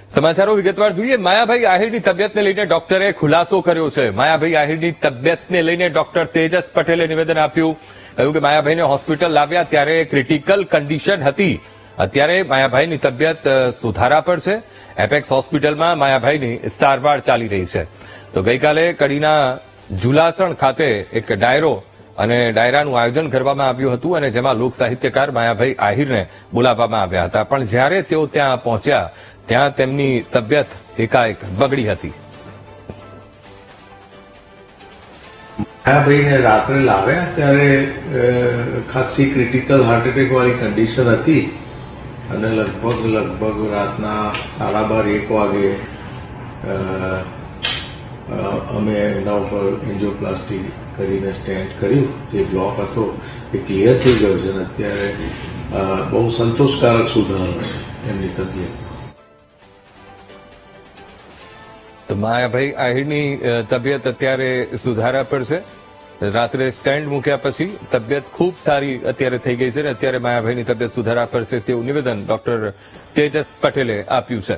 સમાચારો વિગતવાર જોઈએ। માયાભાઈ આહિરની તબિયતને લઈને ડોક્ટરે ખુલાસો કર્યો છે। માયાભાઈ આહિરની તબિયતને લઈને ડોક્ટર તેજસ પટેલે નિવેદન આપ્યું। કહ્યું કે માયાભાઈને હોસ્પિટલ લાવ્યા ત્યારે ક્રિટિકલ કન્ડિશન હતી। અત્યારે માયાભાઈની તબિયત સુધારા પર છે। એપેક્સ હોસ્પિટલમાં માયાભાઈની સારવાર ચાલી રહી છે। તો ગઈકાલે કડીના ઝુલાસણ ખાતે એક ડાયરો અને ડાયરાનું આયોજન કરવામાં આવ્યું હતું અને જેમાં લોક સાહિત્યકાર માયાભાઈ આહિરને બોલાવવામાં આવ્યા હતા। પણ જ્યારે તેઓ ત્યાં પહોંચ્યા ત્યાં તેમની તબિયત એકાએક બગડી હતી। માયાભાઈને રાત્રે લાવ્યા ત્યારે ખાસી ક્રિટિકલ હાર્ટ એટેક વાળી કન્ડિશન હતી અને લગભગ રાતના 12:30-1 વાગે અમે એમના ઉપર એન્જિયોપ્લાસ્ટી કરીને સ્ટેન્ટ કર્યું। જે બ્લોક હતો એ ક્લિયર થઈ ગયો છે અને અત્યારે બહુ સંતોષકારક સુધારો છે એમની તબિયત। તો માયાભાઈ આહિરની તબિયત અત્યારે સુધારા પર છે। રાત્રે સ્ટેન્ડ મૂક્યા પછી તબિયત ખૂબ સારી અત્યારે થઈ ગઈ છે અને અત્યારે માયાભાઈની તબિયત સુધારા પર છે તેવું નિવેદન ડોક્ટર તેજસ પટેલે આપ્યું છે।